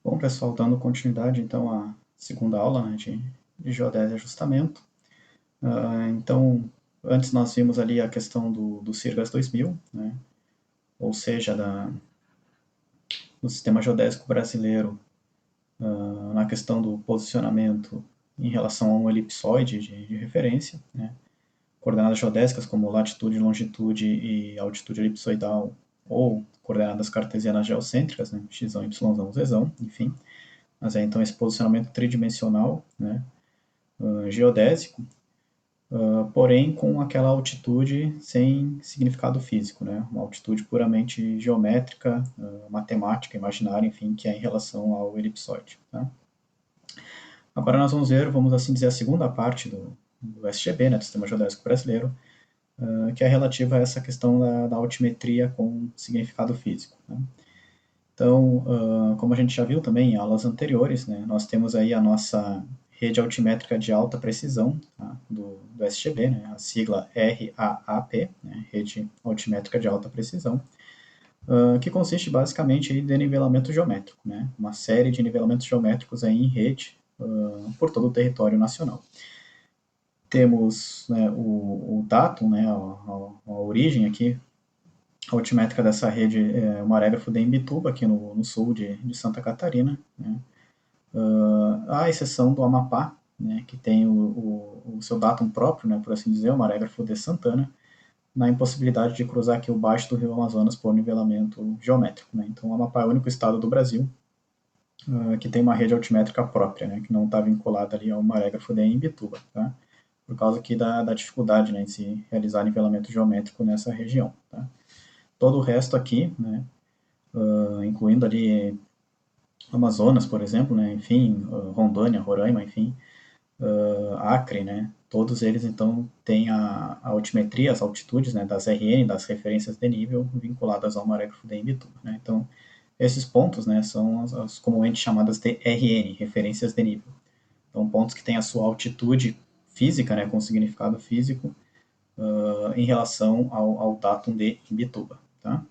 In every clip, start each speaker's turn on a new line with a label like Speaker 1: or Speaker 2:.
Speaker 1: Bom, pessoal, dando continuidade, então, à segunda aula, né, de geodésia e ajustamento. Então, antes nós vimos ali a questão do CIRGAS 2000, né, ou seja, do sistema geodésico brasileiro, na questão do posicionamento em relação a um elipsoide de referência, né, coordenadas geodésicas como latitude, longitude e altitude elipsoidal, ou coordenadas cartesianas geocêntricas, né, x, y, z, enfim. Mas é então esse posicionamento tridimensional, né, geodésico, porém com aquela altitude sem significado físico, né, uma altitude puramente geométrica, matemática, imaginária, enfim, que é em relação ao elipsoide. Tá? Agora nós vamos assim dizer, a segunda parte do SGB, né, do Sistema Geodésico Brasileiro, que é relativa a essa questão da altimetria com significado físico. Né? Então, como a gente já viu também em aulas anteriores, né, nós temos aí a nossa rede altimétrica de alta precisão, tá, do SGB, né, a sigla RAAP, né, Rede Altimétrica de Alta Precisão, que consiste basicamente em nivelamento geométrico, né, uma série de nivelamentos geométricos aí em rede por todo o território nacional. Temos, né, o datum, né, a origem aqui, a altimétrica dessa rede é o marégrafo de Imbituba, aqui no sul de Santa Catarina, né? À exceção do Amapá, né, que tem o seu datum próprio, né, por assim dizer, o marégrafo de Santana, na impossibilidade de cruzar aqui o baixo do rio Amazonas por nivelamento geométrico. Né? Então, o Amapá é o único estado do Brasil que tem uma rede altimétrica própria, né, que não está vinculada ali ao marégrafo de Imbituba, tá? Por causa aqui da dificuldade, né, em se realizar nivelamento geométrico nessa região. Tá? Todo o resto aqui, né, incluindo ali Amazonas, por exemplo, né, enfim, Rondônia, Roraima, enfim, Acre, né, todos eles então têm a altimetria, as altitudes, né, das RN, das referências de nível, vinculadas ao marégrafo de Imbituba. Né, então, esses pontos, né, são as comumente chamadas de RN, referências de nível. Então, pontos que têm a sua altitude física, né, com significado físico, em relação ao datum de Imbituba. Tá?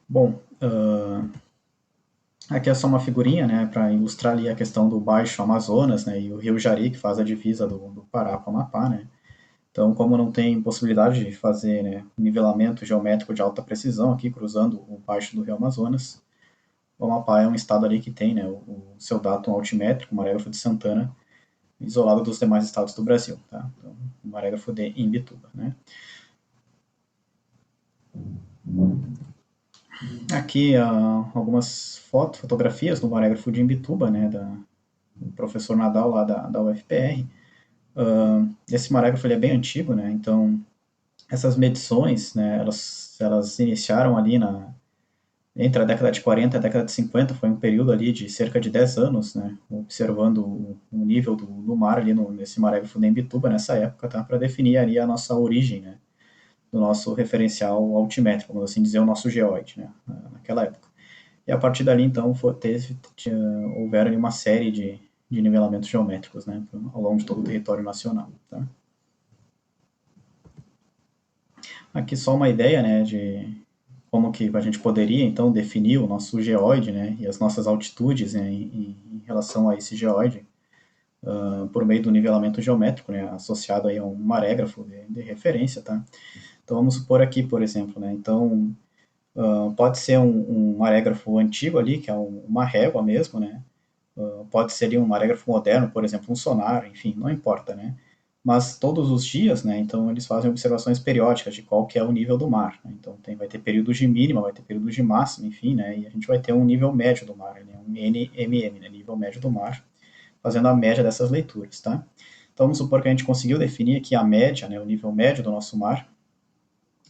Speaker 1: Bom, aqui é só uma figurinha, né, para ilustrar ali a questão do Baixo Amazonas, né, e o Rio Jari, que faz a divisa do Pará com o Amapá, né. Então, como não tem possibilidade de fazer, né, nivelamento geométrico de alta precisão aqui, cruzando o Baixo do Rio Amazonas, o Amapá é um estado ali que tem, né, o seu datum altimétrico, o marégrafo de Santana, isolado dos demais estados do Brasil, tá? Então, o marégrafo de Imbituba, né. Aqui algumas fotografias do marégrafo de Imbituba, né, do professor Nadal lá da UFPR. Esse marégrafo ele é bem antigo, né, então essas medições, né, elas iniciaram ali entre a década de 40 e a década de 50, foi um período ali de cerca de 10 anos, né, observando o nível do mar ali nesse marégrafo de Imbituba nessa época, tá, para definir ali a nossa origem, né, do nosso referencial altimétrico, vamos assim dizer, o nosso geóide, né, naquela época. E a partir dali, então, houveram ali uma série de nivelamentos geométricos, né, ao longo de todo o território nacional. Tá? Aqui só uma ideia, né, de como que a gente poderia, então, definir o nosso geóide, né, e as nossas altitudes, né, em relação a esse geóide, por meio do nivelamento geométrico, né, associado aí a um marégrafo de referência, tá? Então, vamos supor aqui, por exemplo, né, então, pode ser um marégrafo antigo ali, que é uma régua mesmo, né, pode ser ali um marégrafo moderno, por exemplo, um sonar, enfim, não importa, né? Mas todos os dias, né, então eles fazem observações periódicas de qual que é o nível do mar. Né? Então vai ter períodos de mínima, vai ter períodos de máxima, enfim, né, e a gente vai ter um nível médio do mar, né, um NMM, né, nível médio do mar, fazendo a média dessas leituras, tá? Então vamos supor que a gente conseguiu definir aqui a média, né, o nível médio do nosso mar,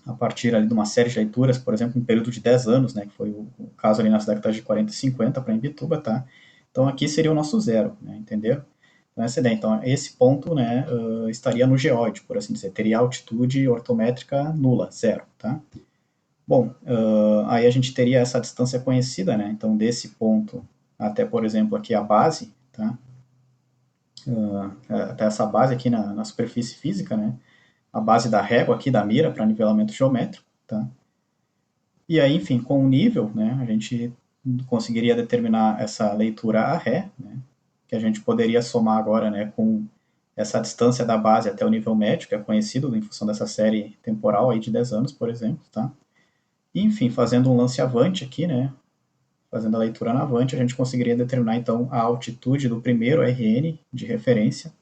Speaker 1: a partir ali de uma série de leituras, por exemplo, um período de 10 anos, né, que foi o caso ali nas décadas de 40 e 50 para Imbituba, tá? Então aqui seria o nosso zero, né, entenderam? Então, essa ideia. Então esse ponto, né, estaria no geóide, por assim dizer, teria altitude ortométrica nula, zero, tá? Bom, aí a gente teria essa distância conhecida, né, então desse ponto até, por exemplo, aqui a base, tá? Até essa base aqui na superfície física, né, a base da régua aqui da mira para nivelamento geométrico, tá? E aí, enfim, com o nível, né, a gente conseguiria determinar essa leitura a Ré, né, que a gente poderia somar agora, né, com essa distância da base até o nível médio, que é conhecido em função dessa série temporal aí de 10 anos, por exemplo, tá? E, enfim, fazendo um lance avante aqui, né, fazendo a leitura na avante, a gente conseguiria determinar, então, a altitude do primeiro RN de referência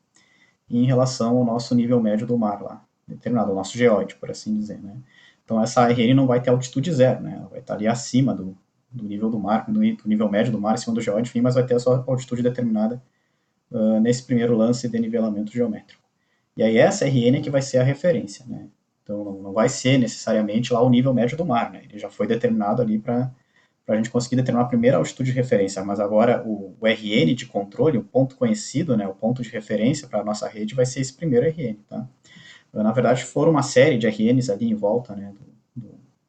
Speaker 1: em relação ao nosso nível médio do mar lá, determinado, o nosso geóide, por assim dizer, né? Então, essa RN não vai ter altitude zero, né? Ela vai estar ali acima do nível do mar, do nível médio do mar, acima do geóide, enfim, mas vai ter a sua altitude determinada nesse primeiro lance de nivelamento geométrico. E aí essa RN é que vai ser a referência, né? Então não vai ser necessariamente lá o nível médio do mar, né? Ele já foi determinado ali para a gente conseguir determinar a primeira altitude de referência, mas agora o RN de controle, o ponto conhecido, né, o ponto de referência para a nossa rede vai ser esse primeiro RN, tá? Na verdade, foram uma série de RNs ali em volta, né,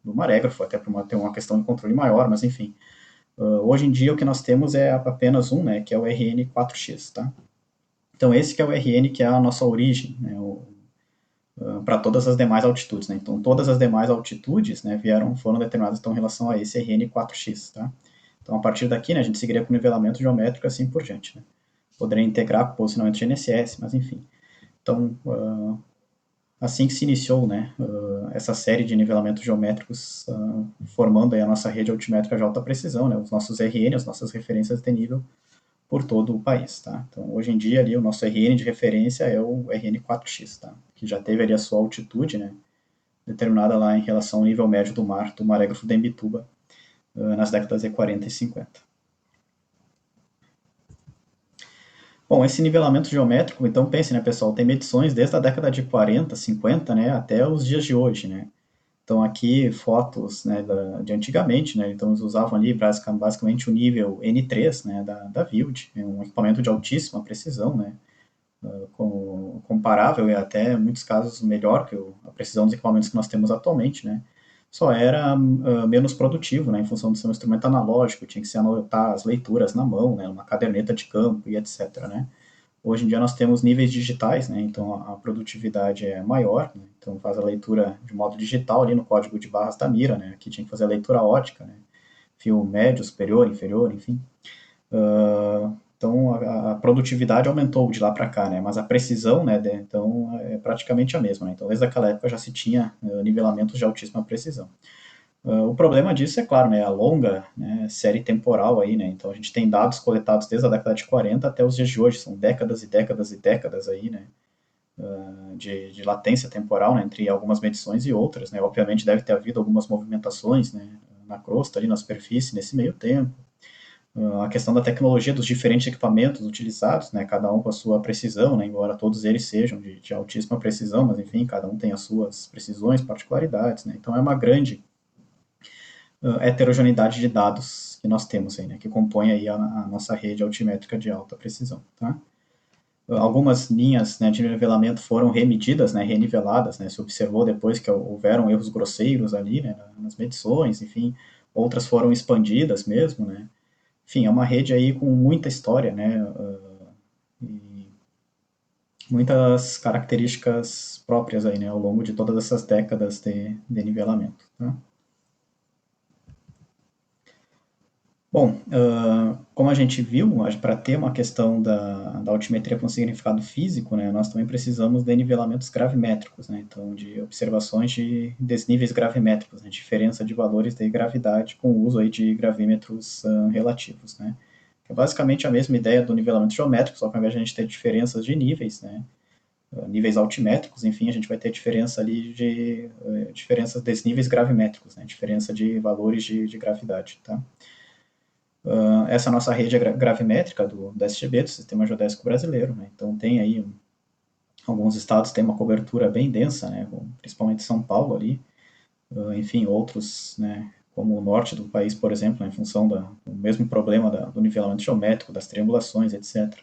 Speaker 1: do marégrafo, até para ter uma questão de controle maior, mas enfim. Hoje em dia o que nós temos é apenas um, né, que é o RN4X, tá? Então esse que é o RN que é a nossa origem, né, para todas as demais altitudes, né? Então todas as demais altitudes, né, foram determinadas então, em relação a esse RN4X, tá? Então a partir daqui, né, a gente seguiria com nivelamento geométrico assim por diante, né? Poderia integrar com posicionamento de GNSS, mas enfim. Então, assim que se iniciou, né, essa série de nivelamentos geométricos formando aí a nossa rede altimétrica de alta precisão, né, os nossos RN, as nossas referências de nível por todo o país, tá? Então, hoje em dia ali o nosso RN de referência é o RN4X, tá? Que já teve ali a sua altitude, né, determinada lá em relação ao nível médio do mar do marégrafo da Imbituba nas décadas de 40 e 50. Bom, esse nivelamento geométrico, então pense, né, pessoal, tem medições desde a década de 40, 50, né, até os dias de hoje, né? Então aqui fotos, né, de antigamente, né, então eles usavam ali basicamente o nível N3, né, da Wild, um equipamento de altíssima precisão, né, comparável e até em muitos casos melhor que a precisão dos equipamentos que nós temos atualmente, né, só era menos produtivo, né, em função de ser um instrumento analógico, tinha que se anotar as leituras na mão, né, uma caderneta de campo e etc, né. Hoje em dia nós temos níveis digitais, né, então a produtividade é maior, né, então faz a leitura de modo digital ali no código de barras da mira, né, aqui tinha que fazer a leitura ótica, né, fio médio, superior, inferior, enfim. Então a produtividade aumentou de lá para cá, né, mas a precisão, né, então é praticamente a mesma, né, então desde aquela época já se tinha nivelamentos de altíssima precisão. O problema disso é claro, né, a longa, né, série temporal aí, né, então a gente tem dados coletados desde a década de 40 até os dias de hoje, são décadas e décadas e décadas aí, né, de latência temporal, né, entre algumas medições e outras, né, obviamente deve ter havido algumas movimentações, né, na crosta, ali na superfície, nesse meio tempo, a questão da tecnologia dos diferentes equipamentos utilizados, né, cada um com a sua precisão, né, embora todos eles sejam de altíssima precisão, mas enfim, cada um tem as suas precisões, particularidades, né, então é uma grande heterogeneidade de dados que nós temos aí, né, que compõe aí a nossa rede altimétrica de alta precisão, tá? Algumas linhas, né, de nivelamento foram remedidas, né, reniveladas, né, se observou depois que houveram erros grosseiros ali, né, nas medições, enfim, outras foram expandidas mesmo, né, enfim, é uma rede aí com muita história, né, e muitas características próprias aí, né, ao longo de todas essas décadas de nivelamento, tá? Bom, como a gente viu, para ter uma questão da altimetria com significado físico, né, nós também precisamos de nivelamentos gravimétricos, né, então de observações de desníveis gravimétricos, né, diferença de valores de gravidade com o uso aí de gravímetros relativos, né, que é basicamente a mesma ideia do nivelamento geométrico, só que ao invés de a gente ter diferenças de níveis, né, níveis altimétricos, enfim, a gente vai ter diferença ali de diferenças desníveis gravimétricos, né, diferença de valores de gravidade, tá? Essa nossa rede é gravimétrica do SGB, do Sistema Geodésico Brasileiro, né? Então tem aí alguns estados têm uma cobertura bem densa, né? Principalmente São Paulo ali, enfim, outros, né? Como o norte do país, por exemplo, né? Em função do mesmo problema do nivelamento geométrico, das triangulações, etc.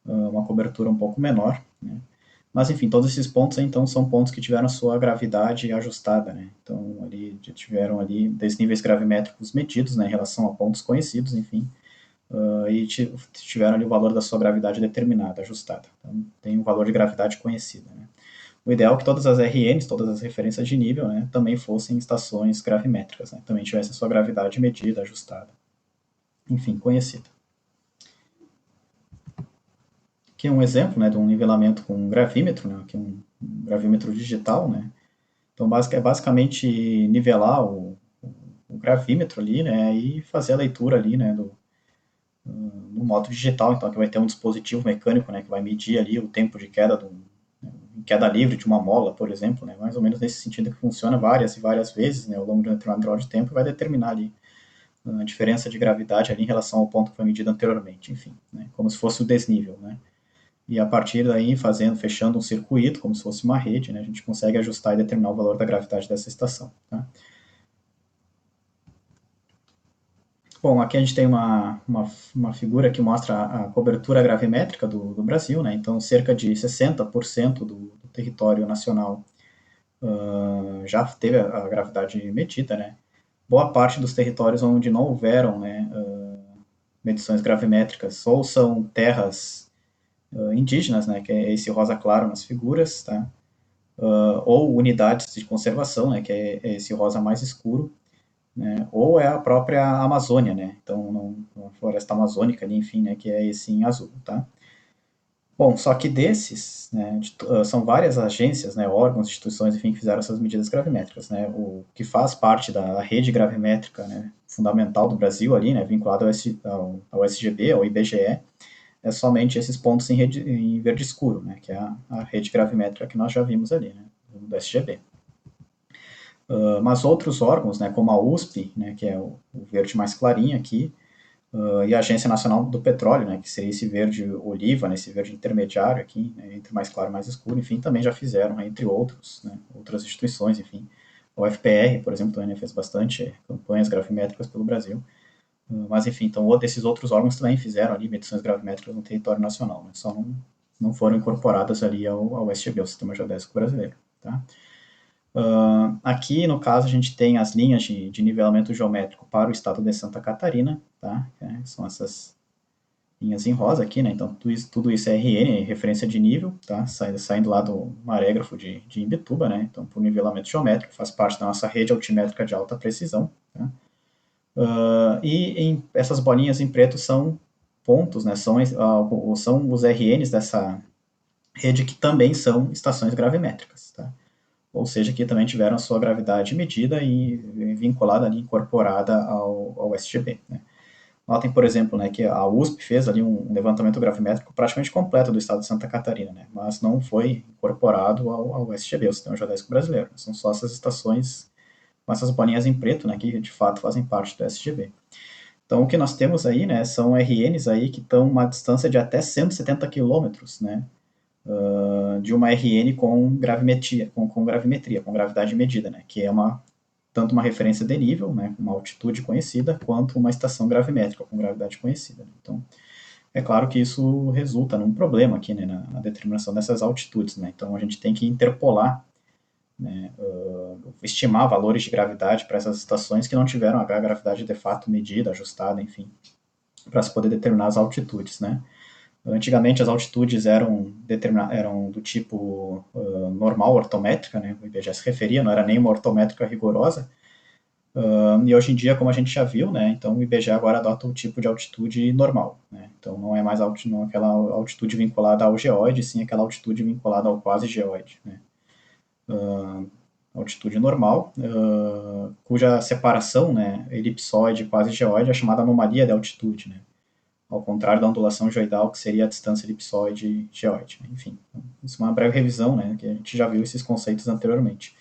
Speaker 1: Uma cobertura um pouco menor, né? Mas, enfim, todos esses pontos, então, são pontos que tiveram a sua gravidade ajustada, né? Então, ali, tiveram ali desníveis gravimétricos medidos, né, em relação a pontos conhecidos, enfim, e tiveram ali o valor da sua gravidade determinada, ajustada. Então, tem um valor de gravidade conhecido, né? o ideal é que todas as RNs, todas as referências de nível, né, também fossem estações gravimétricas, né, também tivessem sua gravidade medida, ajustada, enfim, conhecida. Aqui é um exemplo, né, de um nivelamento com um gravímetro, né, aqui um gravímetro digital, né. Então, é basicamente nivelar o gravímetro ali, né, e fazer a leitura ali, né, no modo digital, então que vai ter um dispositivo mecânico, né, que vai medir ali o tempo de queda queda livre de uma mola, por exemplo, né, mais ou menos nesse sentido que funciona várias e várias vezes, né, ao longo de um determinado intervalo de tempo, e vai determinar ali a diferença de gravidade ali em relação ao ponto que foi medido anteriormente, enfim, né, como se fosse o desnível, né. E a partir daí, fechando um circuito, como se fosse uma rede, né, a gente consegue ajustar e determinar o valor da gravidade dessa estação. Tá? Bom, aqui a gente tem uma figura que mostra a cobertura gravimétrica do Brasil, né? Então, cerca de 60% do território nacional já teve a gravidade medida, né? Boa parte dos territórios onde não houveram, né, medições gravimétricas ou são terras indígenas, né, que é esse rosa claro nas figuras, tá? Ou unidades de conservação, né, que é esse rosa mais escuro, né, ou é a própria Amazônia, né, então uma floresta amazônica ali, enfim, né, que é esse em azul, tá? Bom, só que desses, né, são várias agências, né, órgãos, instituições, enfim, que fizeram essas medidas gravimétricas, né, o que faz parte da rede gravimétrica, né, fundamental do Brasil ali, né, vinculado ao SGB, ao IBGE, é somente esses pontos em verde escuro, né, que é a rede gravimétrica que nós já vimos ali, né, do SGB. Mas outros órgãos, né, como a USP, né, que é o verde mais clarinho aqui, e a Agência Nacional do Petróleo, né, que seria esse verde oliva, né, esse verde intermediário aqui, né, entre mais claro e mais escuro, enfim, também já fizeram, né, entre outros, né, outras instituições, enfim. O FPR, por exemplo, também fez bastante campanhas gravimétricas pelo Brasil. Mas, enfim, então esses outros órgãos também fizeram ali medições gravimétricas no território nacional, né, só não foram incorporadas ali ao SGB, ao Sistema Geodésico Brasileiro, tá? Aqui, no caso, a gente tem as linhas de nivelamento geométrico para o estado de Santa Catarina, tá? São essas linhas em rosa aqui, né? Então, tudo isso é RN, referência de nível, tá? Saindo lá do marégrafo de Imbituba, né? Então, por nivelamento geométrico, faz parte da nossa rede altimétrica de alta precisão, tá? Essas bolinhas em preto são pontos, né? São os RNs dessa rede que também são estações gravimétricas, tá? Ou seja, que também tiveram a sua gravidade medida e vinculada ali, incorporada ao SGB. Né? Notem, por exemplo, né, que a USP fez ali um levantamento gravimétrico praticamente completo do estado de Santa Catarina, né, mas não foi incorporado ao SGB, o Sistema Geodésico Brasileiro. São só essas estações com essas bolinhas em preto, né, que de fato fazem parte do SGB. Então, o que nós temos aí, né, são RNs aí que estão uma distância de até 170 quilômetros, né, de uma RN com gravimetria, com gravidade medida, né, que é tanto uma referência de nível, né, uma altitude conhecida, quanto uma estação gravimétrica com gravidade conhecida. Né. Então, é claro que isso resulta num problema aqui, né, na determinação dessas altitudes. Né. Então, a gente tem que interpolar, né, estimar valores de gravidade para essas estações que não tiveram a gravidade de fato medida, ajustada, enfim, para se poder determinar as altitudes, né. Antigamente as altitudes eram do tipo normal ortométrica, né? O IBGE se referia, não era nem uma ortométrica rigorosa. E hoje em dia, como a gente já viu, né? Então o IBGE agora adota o tipo de altitude normal, né? Então não é mais não aquela altitude vinculada ao geoide, sim aquela altitude vinculada ao quase geoide, né? Altitude normal, cuja separação, né, elipsoide e quase geoide é chamada anomalia de altitude, né? Ao contrário da ondulação geoidal, que seria a distância elipsoide-geoide. Enfim, isso é uma breve revisão, né, que a gente já viu esses conceitos anteriormente.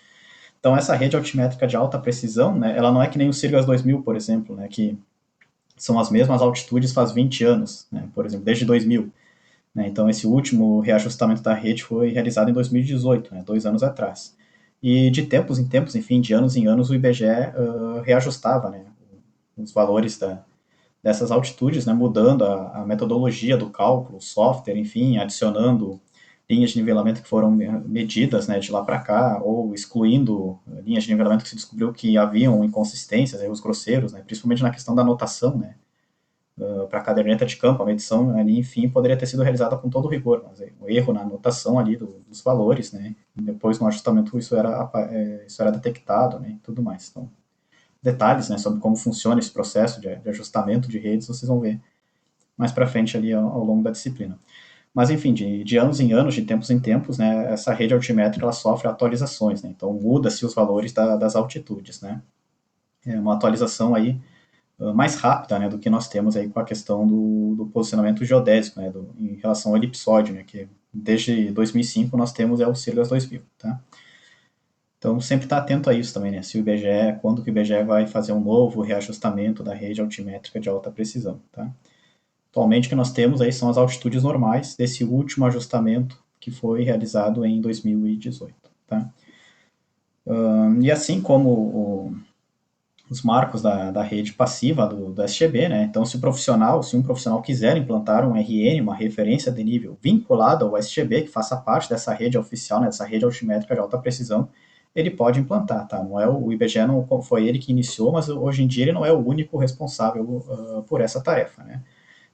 Speaker 1: Então, essa rede altimétrica de alta precisão, né, ela não é que nem o Sirgas 2000, por exemplo, né, que são as mesmas altitudes faz 20 anos, né, por exemplo, desde 2000. Né, então, esse último reajustamento da rede foi realizado em 2018, né, 2 anos atrás. E de tempos em tempos, enfim, de anos em anos, o IBGE reajustava, né, os valores dessas altitudes, né, mudando a metodologia do cálculo, o software, enfim, adicionando linhas de nivelamento que foram medidas, né, de lá para cá, ou excluindo linhas de nivelamento que se descobriu que haviam inconsistências, erros grosseiros, né, principalmente na questão da notação, né, para a caderneta de campo, a medição ali, enfim, poderia ter sido realizada com todo rigor, mas o erro na anotação ali dos valores, né, e depois no ajustamento isso era detectado, né, e tudo mais. Então, detalhes, né, sobre como funciona esse processo de ajustamento de redes, vocês vão ver mais para frente ali ao longo da disciplina. Mas, enfim, de anos em anos, de tempos em tempos, né, essa rede altimétrica ela sofre atualizações, né, então muda-se os valores das altitudes, né. É uma atualização aí mais rápida, né, do que nós temos aí com a questão do posicionamento geodésico, né, em relação ao elipsóide, né, que desde 2005 nós temos o Sirgas 2000, tá? Então sempre está atento a isso também, né, se o IBGE, quando que o IBGE vai fazer um novo reajustamento da rede altimétrica de alta precisão, tá? Atualmente o que nós temos aí são as altitudes normais desse último ajustamento que foi realizado em 2018, tá? E assim como os marcos da rede passiva do SGB, né? Então, se um profissional quiser implantar um RN, uma referência de nível vinculada ao SGB, que faça parte dessa rede oficial, né, dessa rede altimétrica de alta precisão, ele pode implantar, tá? Não é o IBGE não foi ele que iniciou, mas hoje em dia ele não é o único responsável por essa tarefa, né?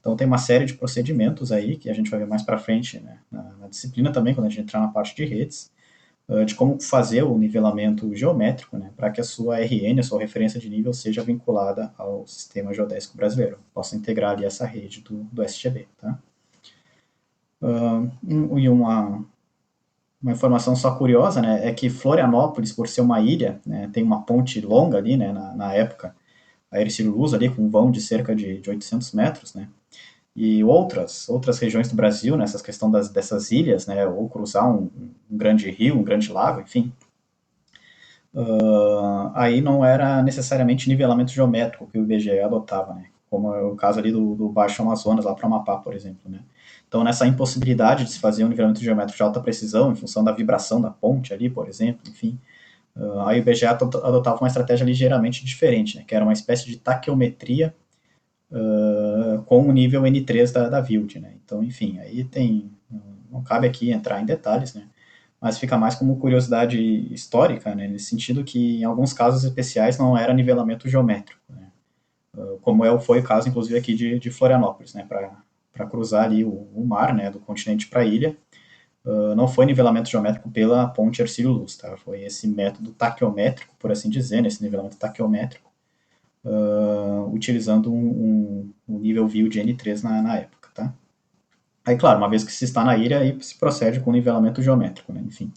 Speaker 1: Então tem uma série de procedimentos aí que a gente vai ver mais para frente, né, na disciplina também, quando a gente entrar na parte de redes, de como fazer o nivelamento geométrico, né, para que a sua RN, a sua referência de nível, seja vinculada ao sistema geodésico brasileiro, possa integrar ali essa rede do SGB. Tá? E uma informação só curiosa, né, é que Florianópolis, por ser uma ilha, né, tem uma ponte longa ali, né, na época, a Ercílio Luz ali, com um vão de cerca de 800 metros, né, e outras regiões do Brasil, nessas né, questão dessas ilhas, né, ou cruzar um grande rio, um grande lago, enfim, aí não era necessariamente nivelamento geométrico que o IBGE adotava, né? Como é o caso ali do Baixo Amazonas, lá para o Amapá, por exemplo, né? Então, nessa impossibilidade de se fazer um nivelamento geométrico de alta precisão, em função da vibração da ponte ali, por exemplo, enfim, aí o IBGE adotava uma estratégia ligeiramente diferente, né? Que era uma espécie de taqueometria com o nível N3 da VILD, né? Então, enfim, aí não cabe aqui entrar em detalhes, né? Mas fica mais como curiosidade histórica, né, nesse sentido que em alguns casos especiais não era nivelamento geométrico, né, como foi o caso, inclusive, aqui de Florianópolis, né, para cruzar ali o mar, né, do continente para a ilha, não foi nivelamento geométrico pela ponte Hercílio Luz, tá, foi esse método taqueométrico, por assim dizer, né, esse nivelamento taqueométrico, utilizando um nível VIL de N3 na época, tá. Aí, claro, uma vez que se está na ilha, aí se procede com nivelamento geométrico, né, enfim.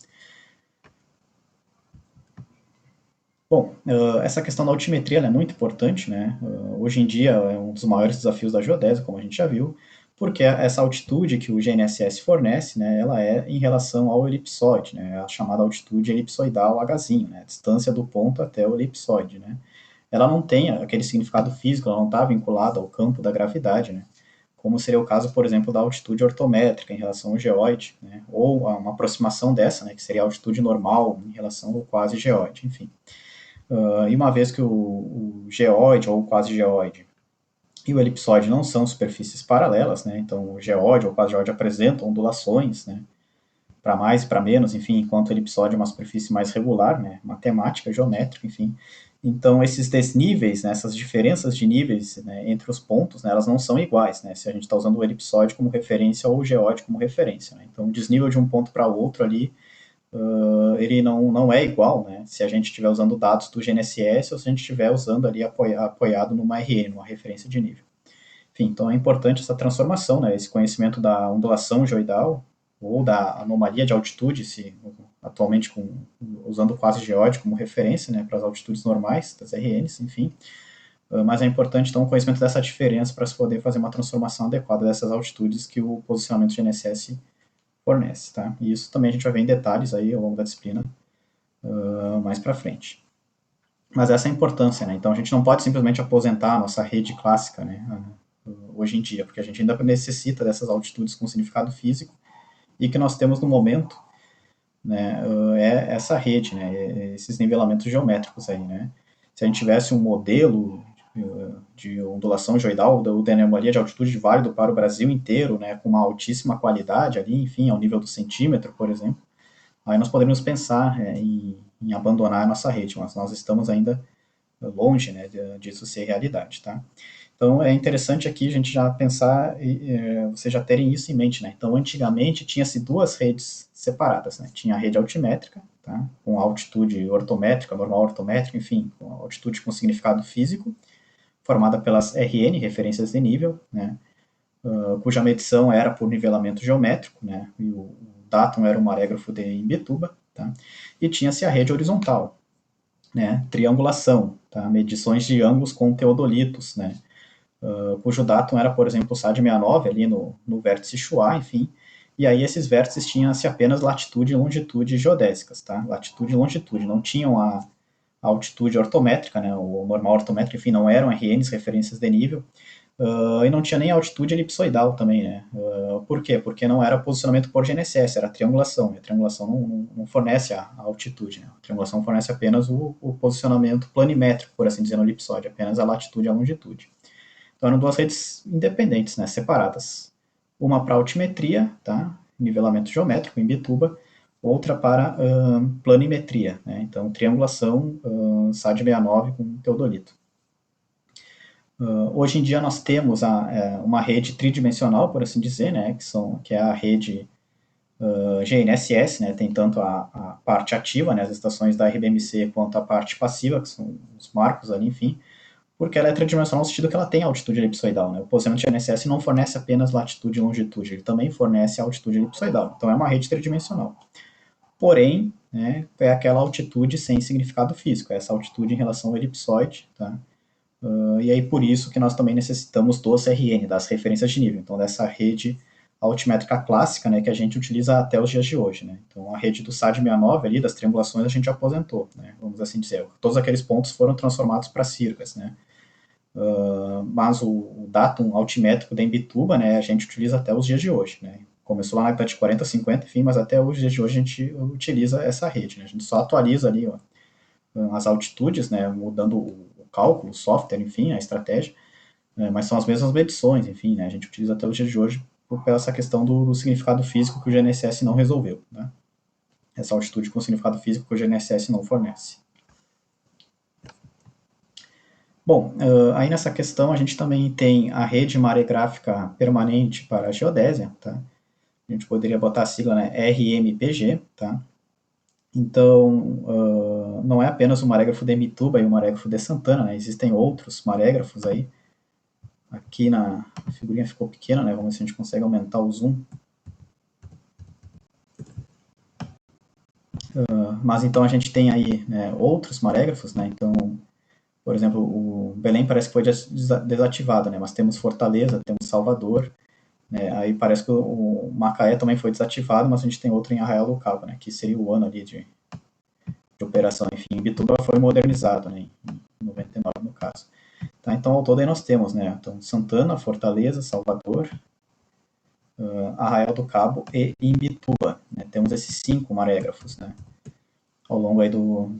Speaker 1: Bom, essa questão da altimetria é muito importante, né? Hoje em dia é um dos maiores desafios da geodésia, como a gente já viu, porque essa altitude que o GNSS fornece, né, ela é em relação ao elipsoide, né, a chamada altitude elipsoidal Hzinho, né, a distância do ponto até o elipsoide, né. Ela não tem aquele significado físico, ela não está vinculada ao campo da gravidade, né, como seria o caso, por exemplo, da altitude ortométrica em relação ao geóide, né, ou uma aproximação dessa, né, que seria a altitude normal em relação ao quase geóide, enfim. E uma vez que o geóide ou o quase geóide e o elipsoide não são superfícies paralelas, né, então o geóide ou o quase geóide apresentam ondulações, né, para mais e para menos, enfim, enquanto o elipsoide é uma superfície mais regular, né, matemática, geométrica, enfim. Então esses desníveis, né, essas diferenças de níveis, né, entre os pontos, né, elas não são iguais, né, se a gente está usando o elipsoide como referência ou o geóide como referência, né. Então o desnível de um ponto para outro ali ele não é igual, né, se a gente estiver usando dados do GNSS ou se a gente estiver usando ali apoiado numa RN, numa referência de nível. Enfim, então é importante essa transformação, né, esse conhecimento da ondulação geoidal ou da anomalia de altitude, atualmente usando o quase geóide como referência, né, para as altitudes normais das RNs, enfim, mas é importante então o conhecimento dessa diferença para se poder fazer uma transformação adequada dessas altitudes que o posicionamento GNSS fornece, tá? E isso também a gente vai ver em detalhes aí ao longo da disciplina mais para frente. Mas essa é a importância, né? Então a gente não pode simplesmente aposentar a nossa rede clássica, né? Hoje em dia, porque a gente ainda necessita dessas altitudes com significado físico e que nós temos no momento, né? É essa rede, né? Esses nivelamentos geométricos aí, né? Se a gente tivesse um modelo de ondulação geoidal, de anomalia de altitude válido para o Brasil inteiro, né? Com uma altíssima qualidade ali, enfim, ao nível do centímetro, por exemplo, aí nós poderíamos pensar em abandonar a nossa rede, mas nós estamos ainda longe, né, disso ser realidade, tá? Então, é interessante aqui a gente já pensar, vocês já terem isso em mente, né? Então, antigamente tinha-se duas redes separadas, né? Tinha a rede altimétrica, tá? Com altitude ortométrica, normal ortométrica, enfim, com altitude com significado físico, formada pelas RN, referências de nível, né? Cuja medição era por nivelamento geométrico, né? E o datum era um marégrafo de Imbituba, tá? E tinha-se a rede horizontal, né? Triangulação, tá? Medições de ângulos com teodolitos, né? Cujo datum era, por exemplo, o SAD 69, ali no vértice Chua, enfim. E aí esses vértices tinham-se apenas latitude e longitude geodésicas, tá? Latitude e longitude, não tinham a altitude ortométrica, né? O normal ortométrico, enfim, não eram RNs, referências de nível. E não tinha nem altitude elipsoidal também, né? Por quê? Porque não era posicionamento por GNSS, era triangulação. E a triangulação não fornece a altitude, né? A triangulação fornece apenas o posicionamento planimétrico, por assim dizer, no elipsoide, apenas a latitude e a longitude. Então eram duas redes independentes, né, separadas. Uma para altimetria, tá, nivelamento geométrico em Bituba, outra para planimetria, né, então triangulação SAD 69 com teodolito. Hoje em dia nós temos uma rede tridimensional, por assim dizer, né, que é a rede GNSS, né, tem tanto a parte ativa, né, as estações da RBMC, quanto a parte passiva, que são os marcos ali, enfim, porque ela é tridimensional no sentido que ela tem altitude elipsoidal, né? O posicionamento de GNSS não fornece apenas latitude e longitude, ele também fornece altitude elipsoidal. Então é uma rede tridimensional. Porém, né, é aquela altitude sem significado físico, é essa altitude em relação ao elipsoide, tá? E aí por isso que nós também necessitamos do CRN, das referências de nível, então dessa rede altimétrica clássica, né, que a gente utiliza até os dias de hoje, né? Então a rede do SAD 69 ali, das triangulações, a gente aposentou, né? Vamos assim dizer, todos aqueles pontos foram transformados para circas, né? Mas o datum altimétrico da Imbituba, né, a gente utiliza até os dias de hoje, né? Começou lá na década de 40, 50, enfim, mas até os dias de hoje a gente utiliza essa rede, né? A gente só atualiza ali ó, as altitudes, né, mudando o cálculo, o software, enfim, a estratégia, mas são as mesmas medições, enfim, né? A gente utiliza até os dias de hoje por essa questão do significado físico que o GNSS não resolveu, né? Essa altitude com significado físico que o GNSS não fornece. Bom, aí nessa questão a gente também tem a rede maregráfica permanente para a geodésia, tá? A gente poderia botar a sigla, né, RMPG, tá? Então, não é apenas o marégrafo de Mituba e o marégrafo de Santana, né? Existem outros marégrafos aí. Aqui a figurinha ficou pequena, né? Vamos ver se a gente consegue aumentar o zoom. Mas então a gente tem aí, né, outros marégrafos, né? Então, por exemplo, o Belém parece que foi desativado, né? Mas temos Fortaleza, temos Salvador, né? Aí parece que o Macaé também foi desativado, mas a gente tem outro em Arraial do Cabo, né? Que seria o ano ali de operação. Enfim, Bituba foi modernizado, né? Em 99 no caso. Tá, então ao todo aí nós temos, né? Então Santana, Fortaleza, Salvador, Arraial do Cabo e Imbituba, né? Temos esses 5 marégrafos, né? Ao longo aí do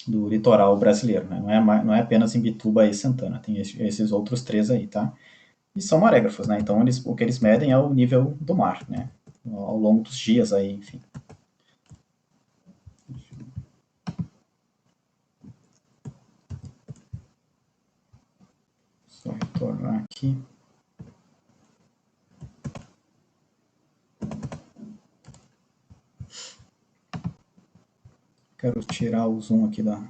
Speaker 1: litoral brasileiro, né? Não é apenas Imbituba e Santana, tem esses outros 3 aí, tá? E são marégrafos, né? Então o que eles medem é o nível do mar, né? Ao longo dos dias aí, enfim. Só retornar aqui. Quero tirar o zoom aqui da.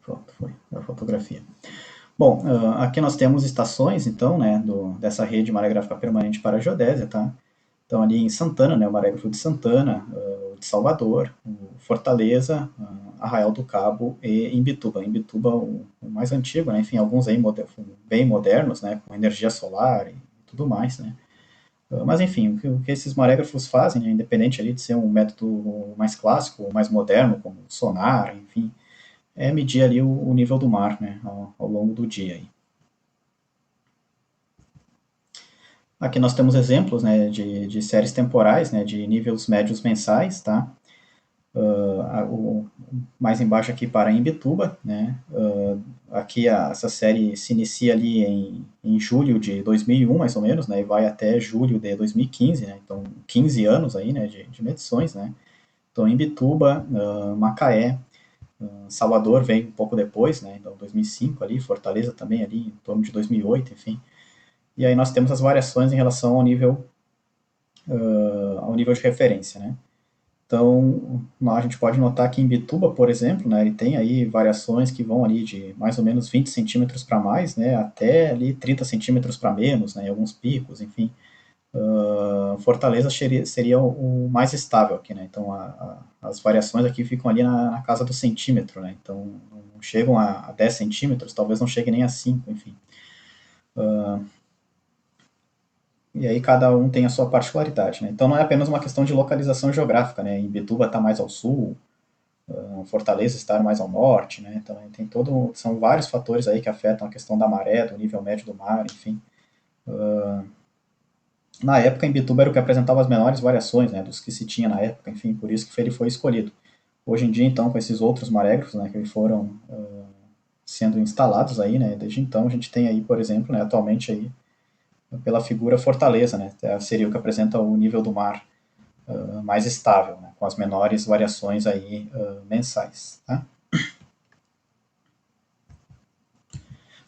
Speaker 1: Pronto, foi a fotografia. Bom, aqui nós temos estações, então, né, dessa rede maregráfica permanente para a geodésia, tá? Então, ali em Santana, né, o marégrafo de Santana, de Salvador, Fortaleza, Arraial do Cabo e Imbituba. Imbituba, o mais antigo, né, enfim, alguns aí bem modernos, né, com energia solar e tudo mais, né. Mas, enfim, o que esses marégrafos fazem, né, independente ali de ser um método mais clássico ou mais moderno, como sonar, enfim, é medir ali o nível do mar, né, ao longo do dia. Aí. Aqui nós temos exemplos, né, de séries temporais, né, de níveis médios mensais, tá? O mais embaixo aqui para Imbituba, né? Aqui essa série se inicia ali em julho de 2001, mais ou menos, né? E vai até julho de 2015, né? Então, 15 anos aí, né, de medições, né? Então, Imbituba, Macaé, Salvador veio um pouco depois, né, então 2005 ali, Fortaleza também ali, em torno de 2008, enfim. E aí nós temos as variações em relação ao nível de referência, né. Então, a gente pode notar que em Bituba, por exemplo, né, ele tem aí variações que vão ali de mais ou menos 20 centímetros para mais, né, até ali 30 centímetros para menos, né, em alguns picos, enfim. Fortaleza seria o mais estável aqui, né, então as variações aqui ficam ali na casa do centímetro, né, então não chegam a 10 centímetros, talvez não cheguem nem a 5, enfim. E aí cada um tem a sua particularidade, né, então não é apenas uma questão de localização geográfica, né, em Bituba está mais ao sul, Fortaleza estar mais ao norte, né? Então tem são vários fatores aí que afetam a questão da maré, do nível médio do mar, enfim. Na época, Imbituba era o que apresentava as menores variações, né, dos que se tinha na época, enfim, por isso que ele foi escolhido. Hoje em dia, então, com esses outros marégrafos, né, que foram sendo instalados aí, né, desde então a gente tem aí, por exemplo, né, atualmente aí, pela figura Fortaleza, né, seria o que apresenta o nível do mar mais estável, né, com as menores variações aí mensais, tá?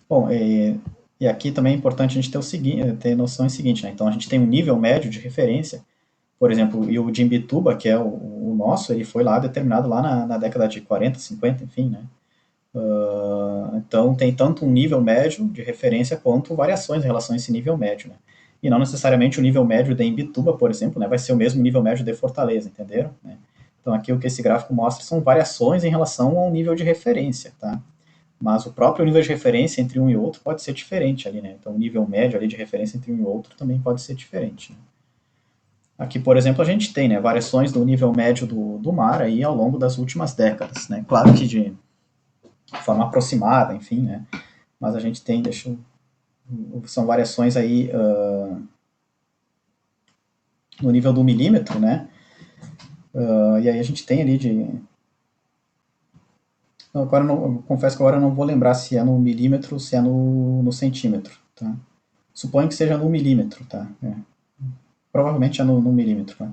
Speaker 1: Bom, e aqui também é importante a gente ter, ter noção do seguinte, né? Então a gente tem um nível médio de referência, por exemplo, e o de Imbituba, que é o nosso, ele foi lá determinado lá na década de 40, 50, enfim, né? Então tem tanto um nível médio de referência quanto variações em relação a esse nível médio, né? E não necessariamente o nível médio de Imbituba, por exemplo, né, vai ser o mesmo nível médio de Fortaleza, entenderam? Né? Então aqui o que esse gráfico mostra são variações em relação ao nível de referência, tá? Mas o próprio nível de referência entre um e outro pode ser diferente ali, né? Então o nível médio ali de referência entre um e outro também pode ser diferente. Né? Aqui, por exemplo, a gente tem, né, variações do nível médio do mar aí ao longo das últimas décadas, né? Claro que de forma aproximada, enfim, né? Mas a gente tem, são variações aí no nível do milímetro, né? E aí a gente tem ali de agora não, confesso que agora eu não vou lembrar se é no milímetro ou se é no centímetro, tá? Suponho que seja no milímetro, tá? Provavelmente é no milímetro, tá?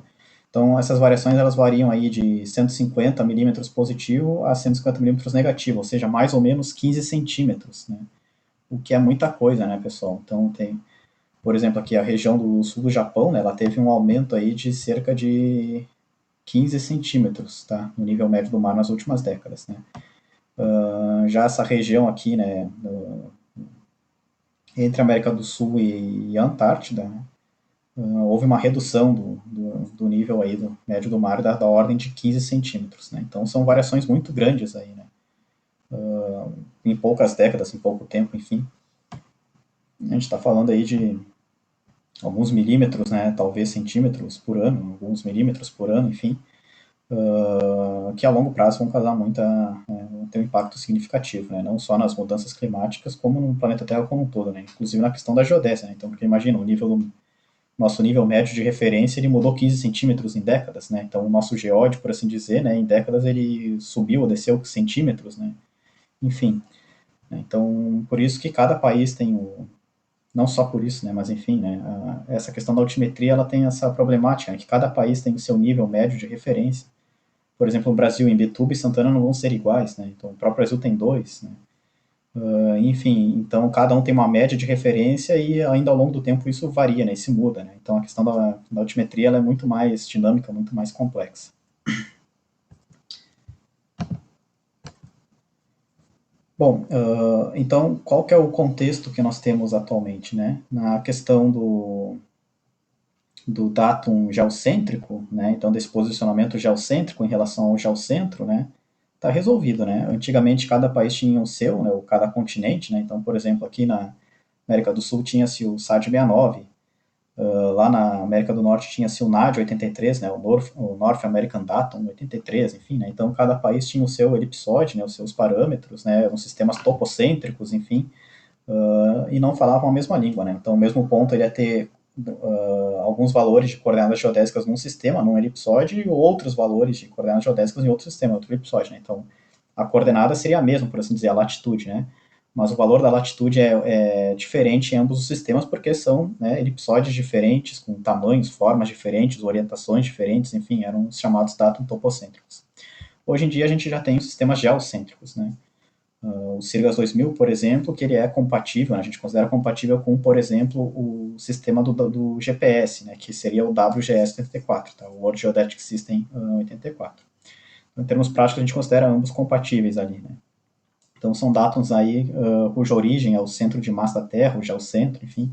Speaker 1: Então essas variações elas variam aí de 150 milímetros positivo a 150 milímetros negativo, ou seja, mais ou menos 15 centímetros, né? O que é muita coisa, né, pessoal? Então tem, por exemplo, aqui a região do sul do Japão, né, ela teve um aumento aí de cerca de 15 centímetros, tá? No nível médio do mar nas últimas décadas, né? Já essa região aqui, né, entre a América do Sul e a Antártida, né, houve uma redução do nível aí do médio do mar da ordem de 15 centímetros, né? Então são variações muito grandes aí, né? Em poucas décadas, em pouco tempo, enfim. A gente está falando aí de alguns milímetros, né? Talvez centímetros por ano, alguns milímetros por ano, enfim, que a longo prazo vão causar vão ter um impacto significativo, né? Não só nas mudanças climáticas, como no planeta Terra como um todo, né? Inclusive na questão da geodésia, né? Então, porque imagina, o nível do nosso nível médio de referência ele mudou 15 centímetros em décadas, né? Então o nosso geóide, por assim dizer, né, em décadas ele subiu ou desceu centímetros, né? Enfim, né? Então por isso que cada país tem não só por isso, né, mas enfim, né, essa questão da altimetria ela tem essa problemática, né, que cada país tem o seu nível médio de referência. Por exemplo, o Brasil, em Betuba e Santana não vão ser iguais, né? Então o próprio Brasil tem dois, né? Enfim, então cada um tem uma média de referência e ainda ao longo do tempo isso varia, né? Isso muda, né? Então a questão da altimetria ela é muito mais dinâmica, muito mais complexa. Bom, então qual que é o contexto que nós temos atualmente, né? Na questão do datum geocêntrico, né? Então desse posicionamento geocêntrico em relação ao geocentro, né? Tá resolvido, né? Antigamente cada país tinha o seu, né? Ou cada continente, né? Então, por exemplo, aqui na América do Sul tinha-se o SAD-69, lá na América do Norte tinha-se o NAD 83, né, o North American Datum 83, enfim, né, então cada país tinha o seu elipsode, né, os seus parâmetros, né, os sistemas topocêntricos, enfim, e não falavam a mesma língua, né, então o mesmo ponto ele ia ter alguns valores de coordenadas geodésicas num sistema, num elipsode, e outros valores de coordenadas geodésicas em outro sistema, outro elipsode, né, então a coordenada seria a mesma, por assim dizer, a latitude, né, mas o valor da latitude é diferente em ambos os sistemas porque são, né, elipsóides diferentes, com tamanhos, formas diferentes, orientações diferentes, enfim, eram os chamados datum topocêntricos. hoje em dia a gente já tem os sistemas geocêntricos, né? O Sirgas 2000, por exemplo, que ele é compatível, né, a gente considera compatível com, por exemplo, o sistema do GPS, né, que seria o WGS 84, tá, o World Geodetic System 84. Então, em termos práticos, a gente considera ambos compatíveis ali, né. Então, são dados aí cuja origem é o centro de massa da Terra, o geocentro, enfim,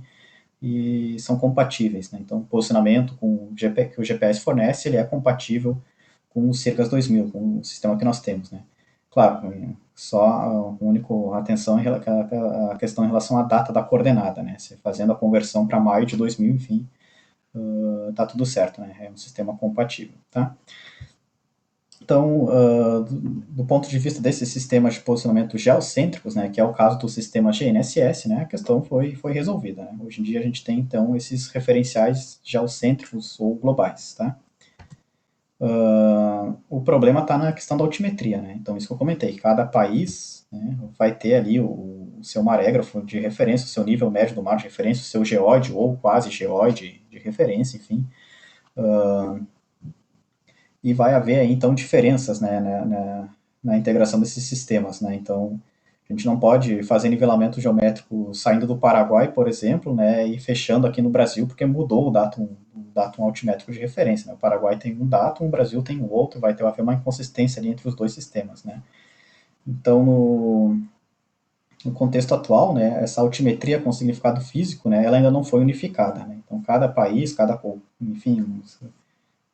Speaker 1: e são compatíveis, né. Então, o posicionamento com o que o GPS fornece, ele é compatível com o Sirgas 2000, com o sistema que nós temos, né. Claro, só a única atenção a questão em relação à data da coordenada, né? Se fazendo a conversão para maio de 2000, enfim, tá tudo certo, né? É um sistema compatível, tá? Então, do ponto de vista desses sistemas de posicionamento geocêntricos, né, que é o caso do sistema GNSS, né, a questão foi resolvida, né? Hoje em dia a gente tem, então, esses referenciais geocêntricos ou globais, tá? O problema está na questão da altimetria, né? Então, isso que eu comentei, cada país, né, vai ter ali o seu marégrafo de referência, o seu nível médio do mar de referência, o seu geóide ou quase geóide de referência, enfim. E vai haver aí, então, diferenças, né, na integração desses sistemas, né? Então, a gente não pode fazer nivelamento geométrico saindo do Paraguai, por exemplo, né, e fechando aqui no Brasil, porque mudou o datum altimétrico de referência, né? O Paraguai tem um datum, o Brasil tem um outro, vai ter uma inconsistência ali entre os dois sistemas, né? Então, no contexto atual, né, essa altimetria com significado físico, né, ela ainda não foi unificada, né? Então, cada país, enfim,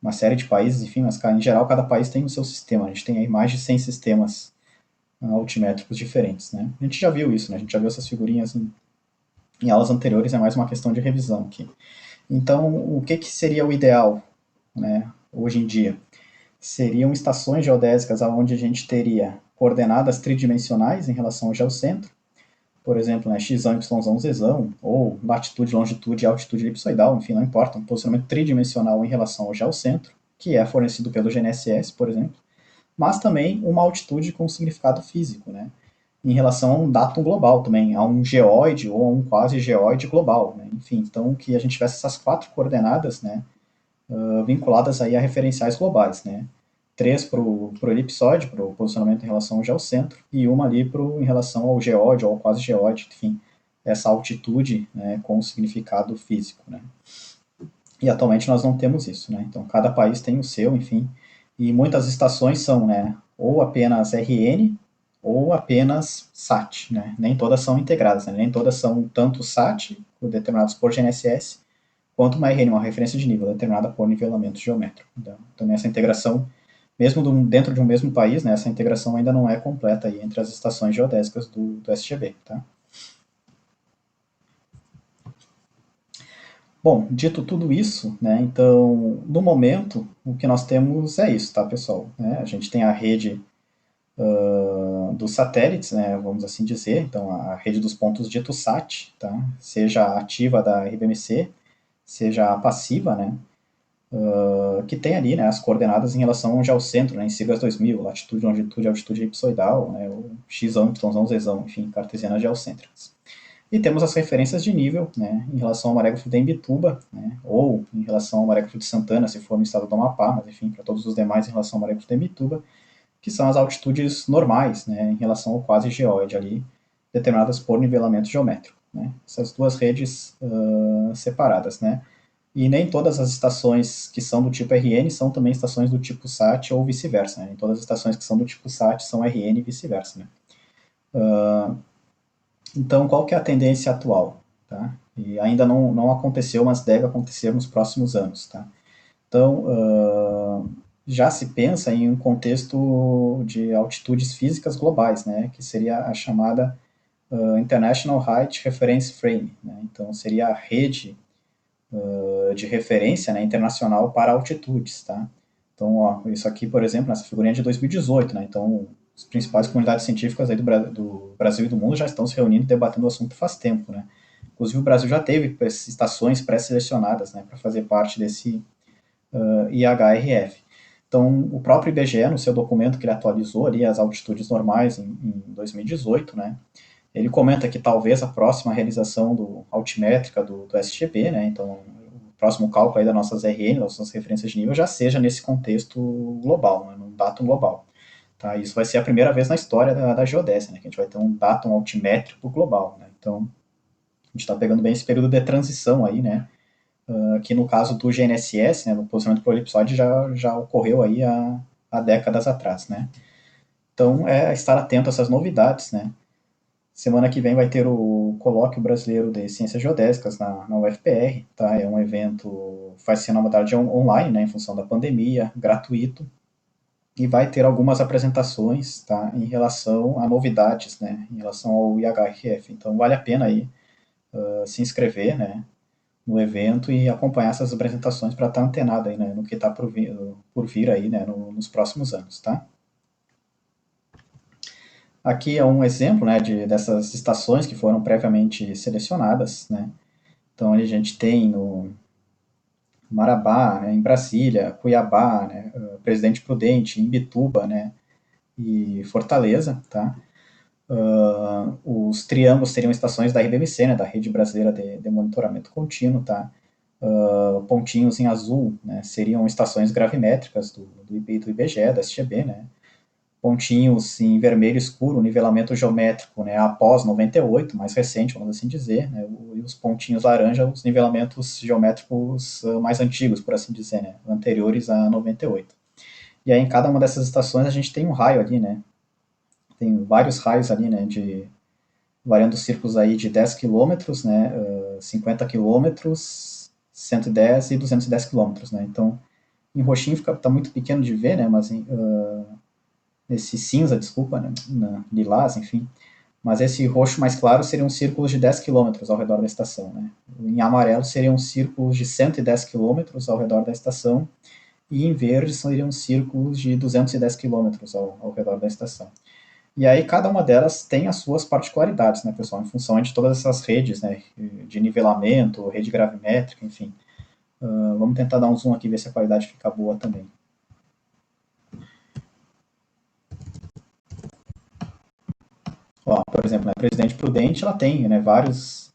Speaker 1: uma série de países, enfim, mas em geral cada país tem o seu sistema. A gente tem aí mais de 100 sistemas altimétricos diferentes, né? A gente já viu isso, né? A gente já viu essas figurinhas em aulas anteriores, é mais uma questão de revisão aqui. Então, o que seria o ideal, né, hoje em dia? Seriam estações geodésicas onde a gente teria coordenadas tridimensionais em relação ao geocentro, por exemplo, né, x, y, z, ou latitude, longitude e altitude elipsoidal, enfim, não importa, um posicionamento tridimensional em relação ao geocentro, que é fornecido pelo GNSS, por exemplo, mas também uma altitude com significado físico, né, em relação a um datum global também, a um geóide ou a um quase geóide global, né, enfim, então que a gente tivesse essas quatro coordenadas, né, vinculadas aí a referenciais globais, né, três para o elipsóide, para o posicionamento em relação ao geocentro, e uma ali em relação ao geóide ou ao quase geóide, enfim, essa altitude, né, com significado físico, né. E atualmente nós não temos isso, né, então cada país tem o seu, enfim, e muitas estações são, né, ou apenas RN ou apenas SAT, né, nem todas são integradas, né, nem todas são tanto SAT, determinados por GNSS, quanto uma RN, uma referência de nível, determinada por nivelamento geométrico. Então, também essa integração, mesmo dentro de um mesmo país, né, essa integração ainda não é completa aí entre as estações geodésicas do SGB. Tá? Bom, dito tudo isso, né, então, no momento, o que nós temos é isso, tá, pessoal? Né, a gente tem a rede dos satélites, né, vamos assim dizer, então a rede dos pontos dito SAT, tá? Seja a ativa da RBMC, seja a passiva, né, que tem ali, né, as coordenadas em relação ao geocentro, né, em siglas 2000, latitude, longitude, altitude elipsoidal, né, o x, y, z, enfim, cartesianas geocêntricas. E temos as referências de nível, né, em relação ao marégrafo de Imbituba, né, ou em relação ao marégrafo de Santana, se for no estado do Amapá, mas enfim, para todos os demais em relação ao marégrafo de Imbituba, que são as altitudes normais, né, em relação ao quase geóide ali, determinadas por nivelamento geométrico, né, essas duas redes separadas, né. E nem todas as estações que são do tipo RN são também estações do tipo SAT ou vice-versa. Né? Nem todas as estações que são do tipo SAT são RN e vice-versa. Né? Então, qual que é a tendência atual? Tá? E ainda não aconteceu, mas deve acontecer nos próximos anos. Tá? Então, já se pensa em um contexto de altitudes físicas globais, né? Que seria a chamada International Height Reference Frame. Né? Então, seria a rede de referência, né, internacional para altitudes, tá? Então, ó, isso aqui, por exemplo, nessa figurinha é de 2018, né? Então, as principais comunidades científicas aí do Brasil e do mundo já estão se reunindo e debatendo o assunto faz tempo, né? Inclusive, o Brasil já teve estações pré-selecionadas, né, para fazer parte desse IHRF. Então, o próprio IBGE, no seu documento que ele atualizou ali as altitudes normais em 2018, né, ele comenta que talvez a próxima realização altimétrica do SGB, né, então o próximo cálculo aí das nossas RN, das nossas referências de nível, já seja nesse contexto global, né, num datum global. tá? Isso vai ser a primeira vez na história da geodésia, né, que a gente vai ter um datum altimétrico global, né? Então, a gente está pegando bem esse período de transição aí, né, que no caso do GNSS, né, do posicionamento por elipsóide, já ocorreu aí há décadas atrás, né? Então, é estar atento a essas novidades, né? Semana que vem vai ter o Colóquio Brasileiro de Ciências Geodésicas na UFPR, tá? É um evento, vai ser na modalidade online, né, em função da pandemia, gratuito, e vai ter algumas apresentações, tá, em relação a novidades, né, em relação ao IHRF. Então, vale a pena aí se inscrever, né, no evento e acompanhar essas apresentações para estar antenado aí, né, no que está por vir aí, né, nos próximos anos, tá? Aqui é um exemplo, né, dessas estações que foram previamente selecionadas, né? Então a gente tem no Marabá, né, em Brasília, Cuiabá, né, Presidente Prudente, Imbituba, né, e Fortaleza, tá? Os triângulos seriam estações da RBMC, né, da Rede Brasileira de Monitoramento Contínuo, tá? Pontinhos em azul, né, seriam estações gravimétricas do IBGE, da SGB, né? Pontinhos em vermelho escuro, nivelamento geométrico, né, após 98, mais recente, vamos assim dizer, né, e os pontinhos laranja, os nivelamentos geométricos mais antigos, por assim dizer, né, anteriores a 98. E aí em cada uma dessas estações a gente tem um raio ali, né, tem vários raios ali, né, variando os círculos aí de 10 quilômetros, né, 50 quilômetros, 110 e 210 quilômetros, né, então em roxinho tá muito pequeno de ver, né, mas esse cinza, desculpa, né, lilás, enfim, mas esse roxo mais claro seriam círculos de 10 quilômetros ao redor da estação, né? Em amarelo seriam círculos de 110 quilômetros ao redor da estação e em verde seriam círculos de 210 quilômetros ao redor da estação. E aí cada uma delas tem as suas particularidades, né, pessoal, em função de todas essas redes, né, de nivelamento, rede gravimétrica, enfim. Vamos tentar dar um zoom aqui e ver se a qualidade fica boa também. Ó, por exemplo, a Presidente Prudente, ela tem, né, vários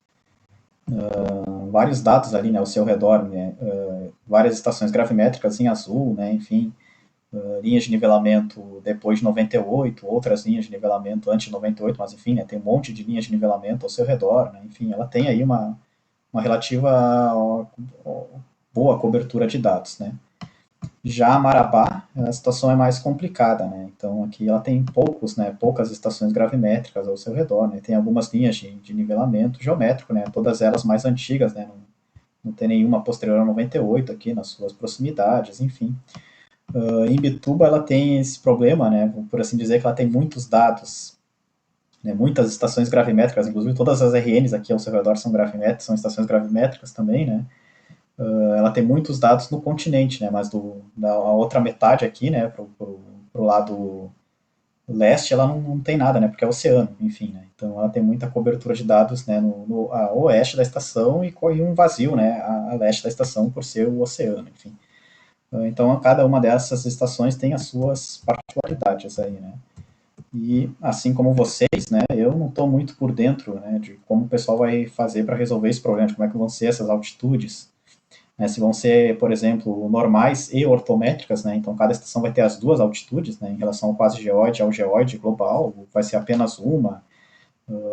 Speaker 1: dados ali, né, ao seu redor, né, várias estações gravimétricas em azul, né, enfim, linhas de nivelamento depois de 98, outras linhas de nivelamento antes de 98, mas enfim, né, tem um monte de linhas de nivelamento ao seu redor, né, enfim, ela tem aí uma relativa boa cobertura de dados, né. Já a Marabá, a situação é mais complicada, né? Então aqui ela tem poucas estações gravimétricas ao seu redor, né? Tem algumas linhas de nivelamento geométrico, né? Todas elas mais antigas, né? Não tem nenhuma posterior a 98 aqui nas suas proximidades, enfim. Em Bituba ela tem esse problema, né? Por assim dizer, que ela tem muitos dados, né? Muitas estações gravimétricas, inclusive todas as RNs aqui ao seu redor são gravimétricas, são estações gravimétricas também, né? Ela tem muitos dados no continente, né? Mas da outra metade aqui, né? Pro lado leste, ela não tem nada, né? Porque é oceano, enfim, né? Então ela tem muita cobertura de dados, né? A oeste da estação e um vazio, né? A leste da estação por ser o oceano, enfim. Então cada uma dessas estações tem as suas particularidades aí, né? E assim como vocês, né? Eu não estou muito por dentro, né? De como o pessoal vai fazer para resolver esse problema, de como é que vão ser essas altitudes, né, se vão ser, por exemplo, normais e ortométricas, né, então cada estação vai ter as duas altitudes, né, em relação ao quase geóide ao geóide global, vai ser apenas uma,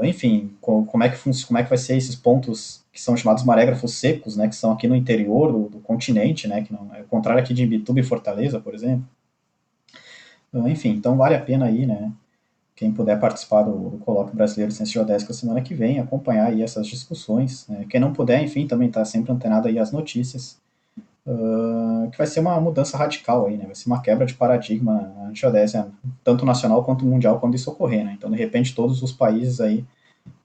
Speaker 1: enfim, como é que vai ser esses pontos que são chamados marégrafos secos, né, que são aqui no interior do continente, né, que não é o contrário aqui de Imbituba e Fortaleza, por exemplo. Enfim, então vale a pena aí, né, quem puder participar do Colóquio Brasileiro de Ciências Geodésicas semana que vem, acompanhar aí essas discussões. Né? Quem não puder, enfim, também está sempre antenado aí às notícias, que vai ser uma mudança radical aí, né? Vai ser uma quebra de paradigma na geodésia, tanto nacional quanto mundial, quando isso ocorrer, né? Então, de repente, todos os países aí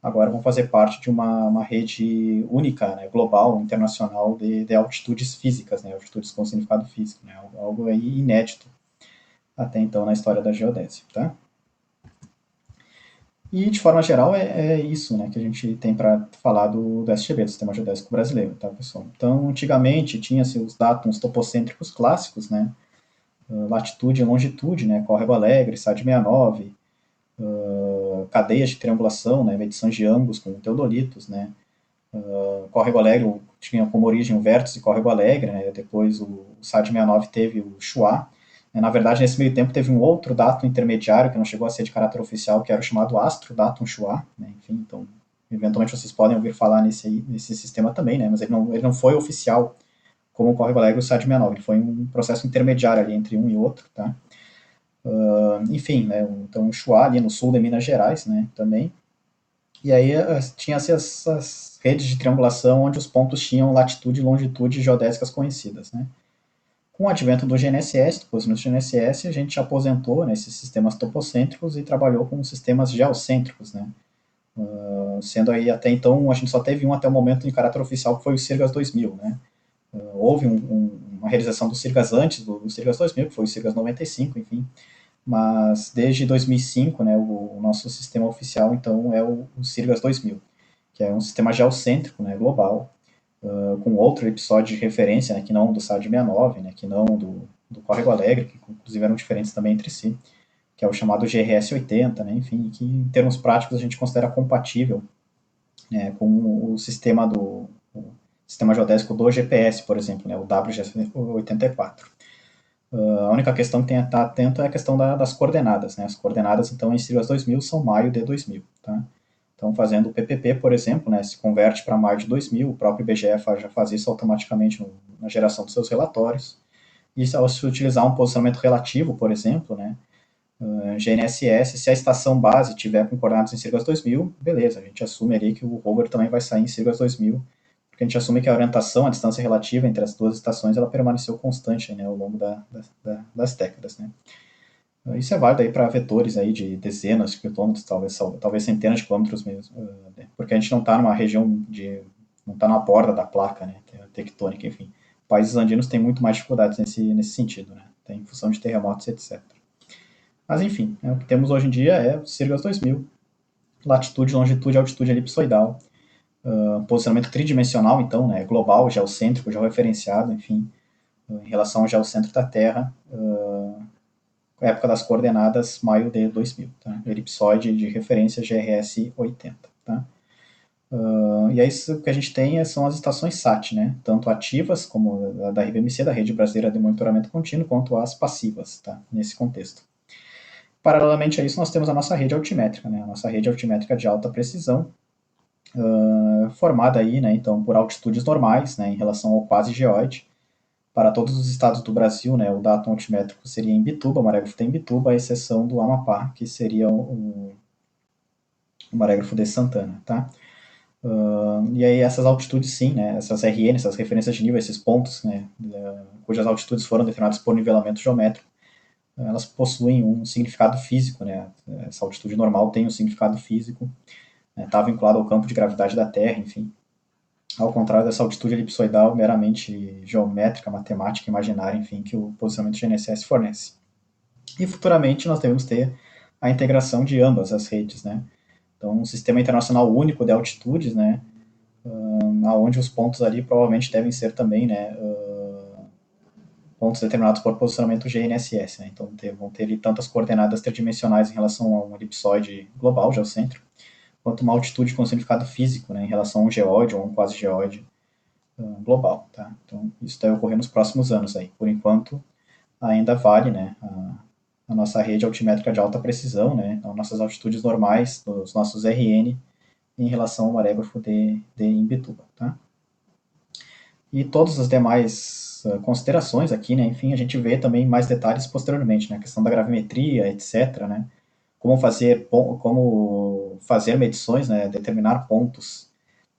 Speaker 1: agora vão fazer parte de uma rede única, né, global, internacional, de altitudes físicas, né? Altitudes com significado físico, né? Algo aí inédito até então na história da geodésia, tá? E, de forma geral, é isso, né, que a gente tem para falar do SGB, do Sistema Geodésico Brasileiro, tá, pessoal? Então, antigamente, tinha-se os datums topocêntricos clássicos, né, latitude e longitude, né, Córrego Alegre, SAD 69, cadeias de triangulação, né, medição de ângulos com teodolitos, né, Córrego Alegre tinha como origem o vértice Córrego Alegre, né, depois o SAD 69 teve o Chuá, Na verdade, nesse meio tempo teve um outro datum intermediário que não chegou a ser de caráter oficial, que era o chamado Astro Datum Shua, né? Enfim, então, eventualmente vocês podem ouvir falar nesse sistema também, né? Mas ele não foi oficial como o Córrego Alegre e o SAD 69, ele foi um processo intermediário ali entre um e outro, tá? Enfim, né? Então, o Shua ali no sul de Minas Gerais, né? Também. E aí tinha essas redes de triangulação onde os pontos tinham latitude e longitude geodésicas conhecidas, né? Com o advento do GNSS, do posicionamento do GNSS, a gente aposentou, né, esses sistemas topocêntricos e trabalhou com sistemas geocêntricos, né? Sendo aí até então, a gente só teve um até o momento em caráter oficial, que foi o Sirgas 2000, né? Houve uma realização do Sirgas antes do Sirgas 2000, que foi o Sirgas 95, enfim. Mas desde 2005, né, o nosso sistema oficial, então, é o Sirgas 2000, que é um sistema geocêntrico, né, global, com outro episódio de referência, né, que não do SAD 69, né, que não do Córrego Alegre, que inclusive eram diferentes também entre si, que é o chamado GRS 80, né, enfim, que em termos práticos a gente considera compatível, né, com o sistema o sistema geodésico do GPS, por exemplo, né, o WGS 84. A única questão que tem que estar atento é a questão das coordenadas, né? As coordenadas, então, em Sirius 2000 são maio de 2000, tá? Então, fazendo o PPP, por exemplo, né, se converte para maio de 2000, o próprio IBGE já faz isso automaticamente na geração dos seus relatórios. E ao se utilizar um posicionamento relativo, por exemplo, né, GNSS, se a estação base tiver com coordenadas em Sirius 2000, beleza, a gente assume ali que o rover também vai sair em Sirius 2000, porque a gente assume que a orientação, a distância relativa entre as duas estações, ela permaneceu constante, né, ao longo das décadas, né. Isso é válido aí para vetores aí de dezenas de quilômetros, talvez centenas de quilômetros mesmo, porque a gente não está numa região não está na borda da placa, né, tectônica, enfim. Países andinos têm muito mais dificuldades nesse sentido, né, em função de terremotos, etc. Mas enfim, o que temos hoje em dia é o Sirius 2000, latitude, longitude, altitude elipsoidal, posicionamento tridimensional, então, né, global, geocêntrico, georreferenciado, enfim, em relação ao geocentro da Terra, época das coordenadas, maio de 2000, tá? Elipsoide de referência GRS 80, tá? E aí o que a gente tem são as estações SAT, né? Tanto ativas, como a da RBMC, da Rede Brasileira de Monitoramento Contínuo, quanto as passivas, tá? Nesse contexto. Paralelamente a isso, nós temos a nossa rede altimétrica, né? A nossa rede altimétrica de alta precisão, formada aí, né, então, por altitudes normais, né, em relação ao quase geóide. Para todos os estados do Brasil, né, o datum altimétrico seria em Bituba, o marégrafo tem em Bituba, a exceção do Amapá, que seria o marégrafo de Santana, tá? E aí essas altitudes, sim, né, essas RN, essas referências de nível, esses pontos, né, cujas altitudes foram determinadas por nivelamento geométrico, elas possuem um significado físico, né? Essa altitude normal tem um significado físico, está vinculado ao campo de gravidade da Terra, enfim. Ao contrário dessa altitude elipsoidal meramente geométrica, matemática, imaginária, enfim, que o posicionamento GNSS fornece. E futuramente nós devemos ter a integração de ambas as redes, né? Então, um sistema internacional único de altitudes, né? Onde os pontos ali provavelmente devem ser também, né? Pontos determinados por posicionamento GNSS, né? Então vão ter ali tantas coordenadas tridimensionais em relação a um elipsoide global, geocêntrico, quanto uma altitude com significado físico, né, em relação a um geóide ou a um quase geóide global, tá? Então isso deve ocorrer nos próximos anos aí. Por enquanto ainda vale, né, a nossa rede altimétrica de alta precisão, né, então, nossas altitudes normais, os nossos RN em relação ao marégrafo de Imbituba, tá? E todas as demais considerações aqui, né, enfim, a gente vê também mais detalhes posteriormente, né, a questão da gravimetria, etc., né, como fazer medições, né, determinar pontos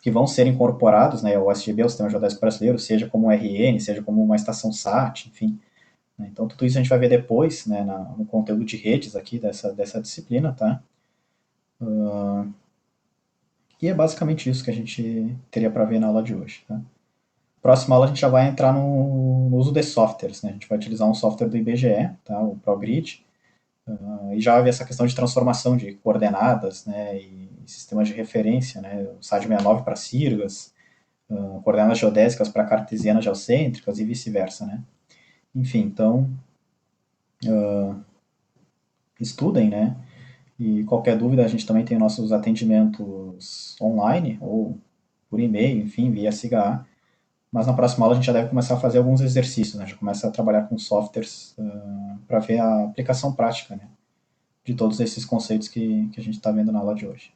Speaker 1: que vão ser incorporados, né, ao SGB, ao Sistema Geodésico Brasileiro, seja como um RN, seja como uma estação SAT, enfim. Né, então, tudo isso a gente vai ver depois, né, no conteúdo de redes aqui dessa disciplina, tá? E é basicamente isso que a gente teria para ver na aula de hoje, tá? Próxima aula a gente já vai entrar no uso de softwares, né? A gente vai utilizar um software do IBGE, tá? O ProGrid, e já vai ver essa questão de transformação de coordenadas, né? E sistemas de referência, né? O SAD 69 para Sirgas, coordenadas geodésicas para cartesianas geocêntricas e vice-versa, né? Enfim, então, estudem, né? E qualquer dúvida, a gente também tem nossos atendimentos online ou por e-mail, enfim, via SIGA. mas na próxima aula a gente já deve começar a fazer alguns exercícios, né? Já começa a trabalhar com softwares para ver a aplicação prática, né? De todos esses conceitos que a gente está vendo na aula de hoje.